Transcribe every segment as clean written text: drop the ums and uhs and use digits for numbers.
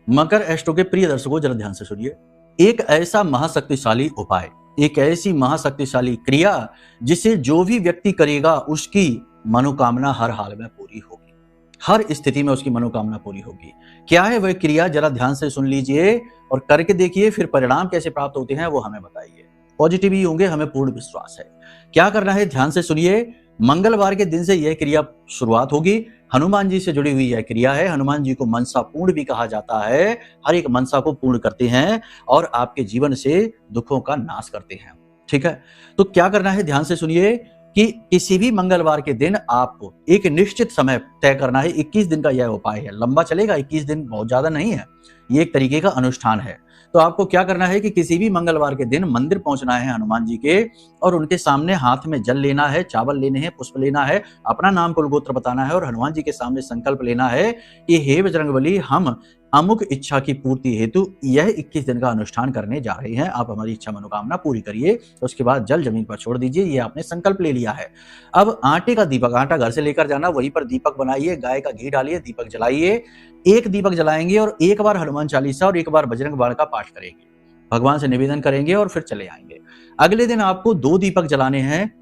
मकर astro के प्रिय दर्शकों जरा ध्यान से सुनिए। एक ऐसा महाशक्तिशाली उपाय, एक ऐसी महाशक्तिशाली क्रिया जिसे जो भी व्यक्ति करेगा उसकी मनोकामना हर हाल में पूरी होगी, हर स्थिति में उसकी मनोकामना पूरी होगी। क्या है वह क्रिया, जरा ध्यान से सुन लीजिए और करके देखिए, फिर परिणाम कैसे प्राप्त होते हैं वो हमें बताइए। पॉजिटिव ही होंगे, हमें पूर्ण विश्वास है। क्या करना है, ध्यान से सुनिए। मंगलवार के दिन से यह क्रिया शुरुआत होगी। हनुमान जी से जुड़ी हुई यह क्रिया है। हनुमान जी को मनसा पूर्ण भी कहा जाता है। हर एक मनसा को पूर्ण करते हैं और आपके जीवन से दुखों का नाश करते हैं। ठीक है, तो क्या करना है, ध्यान से सुनिए कि किसी भी मंगलवार के दिन आपको एक निश्चित समय तय करना है। 21 दिन का यह उपाय है, लंबा चलेगा, 21 दिन बहुत ज्यादा नहीं है, ये एक तरीके का अनुष्ठान है। तो आपको क्या करना है कि किसी भी मंगलवार के दिन मंदिर पहुंचना है हनुमान जी के, और उनके सामने हाथ में जल लेना है, चावल लेने हैं, पुष्प लेना है, अपना नाम कुल गोत्र बताना है और हनुमान जी के सामने संकल्प लेना है कि हे बजरंगबली, हम अमुक इच्छा की पूर्ति हेतु यह 21 दिन का अनुष्ठान करने जा रहे हैं, आप हमारी इच्छा मनोकामना पूरी करिए। तो उसके बाद जल जमीन पर छोड़ दीजिए, ये आपने संकल्प ले लिया है। अब आटे का दीपक, आटा घर से लेकर जाना, वहीं पर दीपक बनाइए, गाय का घी डालिए, दीपक जलाइए। एक दीपक जलाएंगे और एक बार हनुमान चालीसा और एक बार बजरंग बाण का पाठ करेंगे, भगवान से निवेदन करेंगे और फिर चले आएंगे। अगले दिन आपको 2 दीपक जलाने हैं,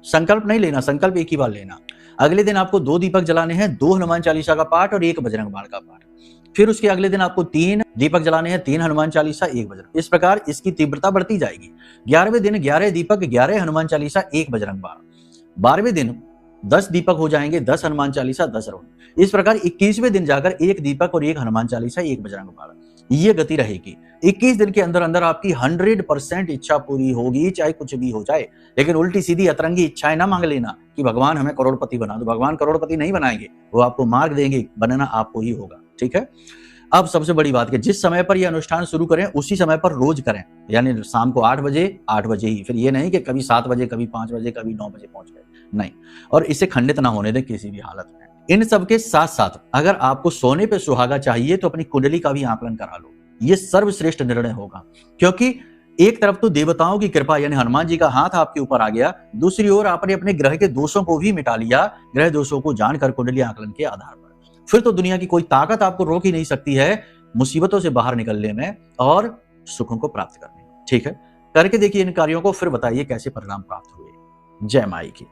संकल्प नहीं लेना, संकल्प एक ही बार लेना। अगले दिन आपको 2 दीपक जलाने हैं, 2 हनुमान चालीसा का पाठ और 1 बजरंग बाण का पाठ। फिर उसके अगले दिन आपको 3 दीपक जलाने हैं, 3 हनुमान चालीसा, 1 बजरंग। इस प्रकार इसकी तीव्रता बढ़ती जाएगी। 11वें दिन 11 दीपक, 11 हनुमान चालीसा, 1 बजरंग बाण। 12वें दिन 10 दीपक हो जाएंगे, 10 हनुमान चालीसा, 10 राउंड। इस प्रकार 21वें दिन जाकर 1 दीपक और 1 हनुमान चालीसा, 1 बजरंग बाण। ये गति रहेगी। 21 दिन के अंदर अंदर आपकी 100% इच्छा पूरी होगी, चाहे कुछ भी हो जाए। लेकिन उल्टी सीधी अतरंगी इच्छाएं ना मांग लेना कि भगवान हमें करोड़पति बना दो। भगवान करोड़पति नहीं बनाएंगे, वो आपको मार्ग देंगे, बनना आपको ही होगा। ठीक है, अब सबसे बड़ी बात कि जिस समय पर यह अनुष्ठान शुरू करें उसी समय पर रोज करें, यानी शाम को 8 बजे ही। फिर ये नहीं कि कभी 7 बजे, कभी 5 बजे, कभी 9 बजे पहुंच गए, नहीं। और इसे खंडित ना होने दें किसी भी हालत में। इन सब के साथ साथ अगर आपको सोने पे सुहागा चाहिए तो अपनी कुंडली का भी आकलन करा लो, ये सर्वश्रेष्ठ निर्णय होगा। क्योंकि एक तरफ तो देवताओं की कृपा यानी हनुमान जी का हाथ आपके ऊपर आ गया, दूसरी ओर आपने अपने ग्रह के दोषों को भी मिटा लिया, ग्रह दोषों को जानकर कुंडली आकलन के आधार पर। फिर तो दुनिया की कोई ताकत आपको रोक ही नहीं सकती है मुसीबतों से बाहर निकलने में और सुखों को प्राप्त करने में। ठीक है, करके देखिए इन कार्यों को, फिर बताइए कैसे परिणाम प्राप्त हुए। जय माई की।